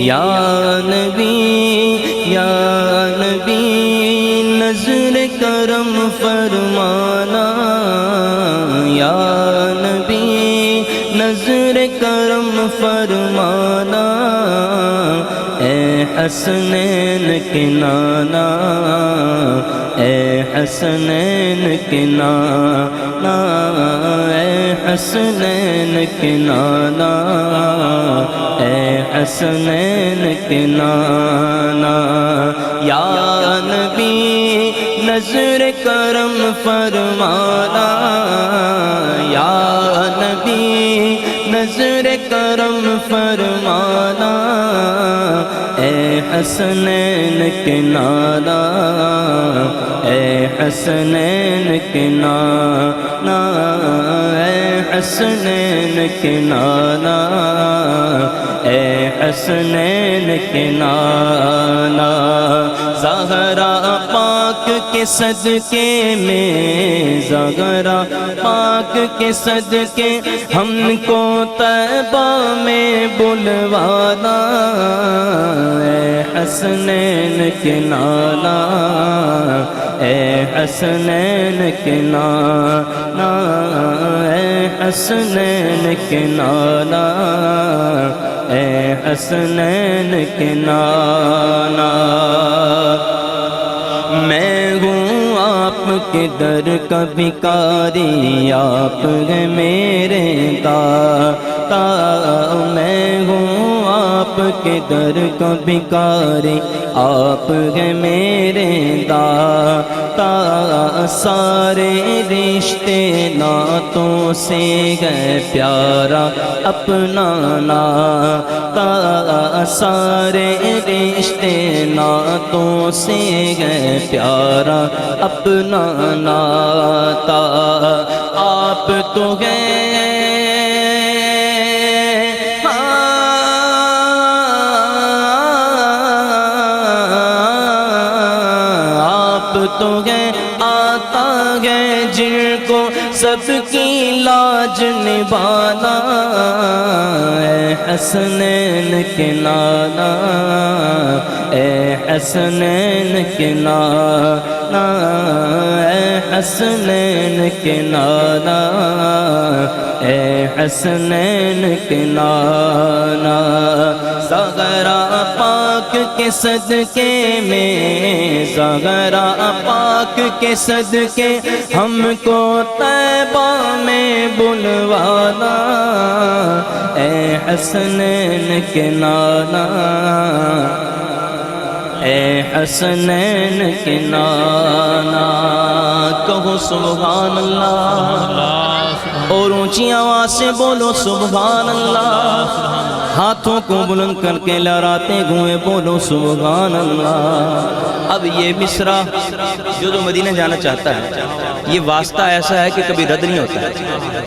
یا نبی نظر کرم فرمانا، یا نبی نظر کرم فرمانا، اے حسنین کے نانا، اے حسنین کے نانا، اے حسنین کے نانا، اے حسنین کے نانا، یا نبی نظر کرم فرمانا، یا نبی نظر کرم فرمانا، اے حسنین کے نانا، اے حسنین کے نانا، اے حسنین کے نانا، اے حسنین کے نانا، زہرا پاک کے صدقے میں، زہرا پاک کے صدقے ہم کو طیبہ میں بلوانا، اے حسنین کے نانا، اے حسنین کے نانا، اے حسنین کے نانا، اے حسنین کے نانا، میں ہوں آپ کے در کا بھکاری، آپ ہیں میرے داتا، میں ہوں آپ کے در کا بھکاری، آپ ہیں میرے داتا، سارے رشتے ناتوں سے گئے پیارا اپنا ناتا، سارے رشتے ناتوں سے گئے پیارا اپنا ناتا، آپ تو گئے تو گئے آتا گئے جن کو سب کی لاج نبھانا، اے حسنین کے نانا، اے حسنین کے نانا، اے حسنین کے نانا، اے حسنین کے نانا، زہرا پاک کے صدقے میں، زہرا پاک کے صدقے ہم کو طیبہ میں بلوانا، اے حسنین کے نانا، اے حسنین کے نانا، کہو سبحان اللہ، اور اونچی آواز سے بولو سبحان اللہ، ہاتھوں کو بلند کر کے لہراتے ہوئے بولو سبحان اللہ۔ اب یہ مصرع جو مدینہ جانا چاہتا ہے، یہ واسطہ ایسا ہے کہ کبھی رد نہیں ہوتا ہے،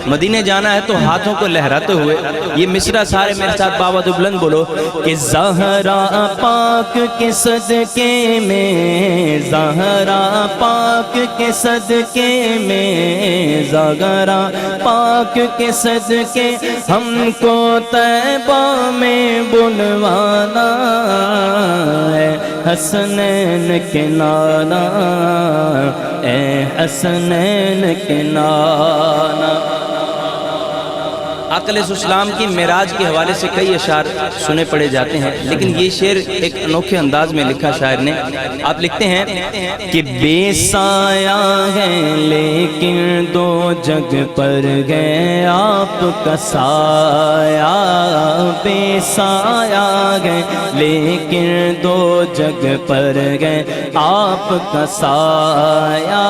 مدینہ جانا ہے تو ہاتھوں کو لہراتے ہوئے یہ مصرع سارے میرے ساتھ بابا تو بلند بولو کہ زہرا پاک کے صدقے میں، زہرا پاک کے صدقے میں، زہرا پاک کے صدقے ہم کو طیبہ میں بلوانا، اے حسنین کے نانا، اے حسنین کے نانا۔ آقا علیہ السلام کی معراج کے حوالے سے کئی اشعار سنے پڑے جاتے ہیں، لیکن یہ شعر ایک انوکھے انداز میں لکھا شاعر نے۔ آپ لکھتے ہیں کہ بے سایہ ہے لیکن دو جگ پر گئے آپ کا سایہ، بے سایہ ہے لیکن دو جگ پر گئے آپ کا سایہ،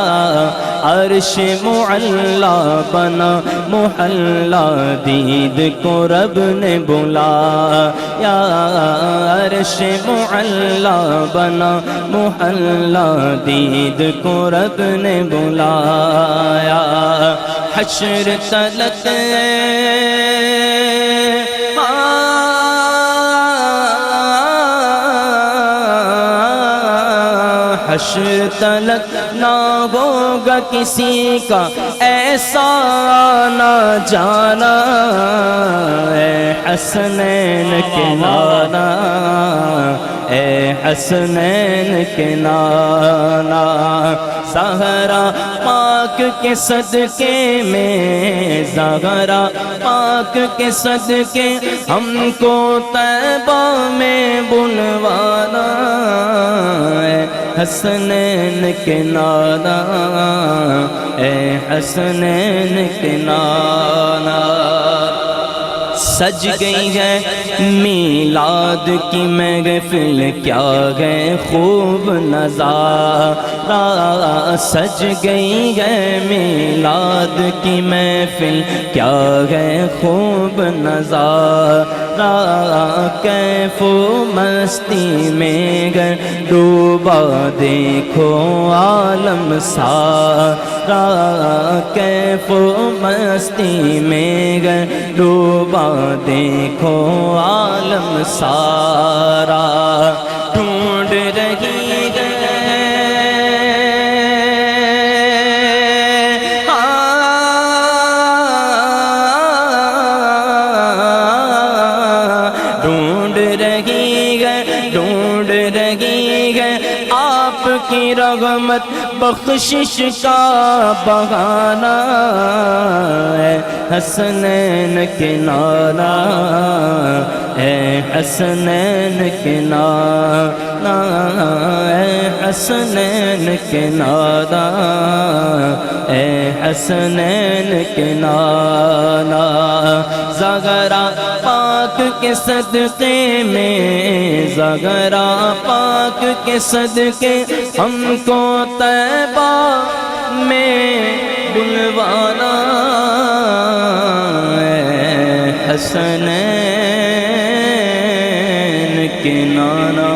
عرش معلا بنا محلہ دید کو رب نے بلایا، عرش معلا بنا محلہ دید کو رب نے بلایا، حشر تلک حشر تلک نہ ہوگا کسی کا ایسا نہ جانا، اے حسنین کے نانا، اے حسنین کے نانا، زہرا پاک کے صدقے میں، زہرا پاک کے صدقے ہم کو طیبہ میں بلوانا، اے حسنین کے نانا، اے حسنین کے نانا۔ سج گئی ہے میلاد کی محفل، کیا ہے خوب نظارہ، سج گئی ہے میلاد کی محفل، کیا ہے خوب نظارہ، کیف و مستی میں گر ڈوبا دیکھو عالم سارا، کیف و مستی میں گر ڈوبا دیکھو عالم سارا، ڈھونڈ رہی ہے ڈھونڈ رہی ہے آپ کی رحمت بخشش کا بہانہ، اے حسنین کے نانا، اے حسنین کے نانا، اے حسنین کے نانا، اے حسنین کے نانا، زہرا پاک کے صدقے میں، زہرا پاک کے صدقے ہم کو طیبہ میں بلوانا، اے حسنین کے نانا۔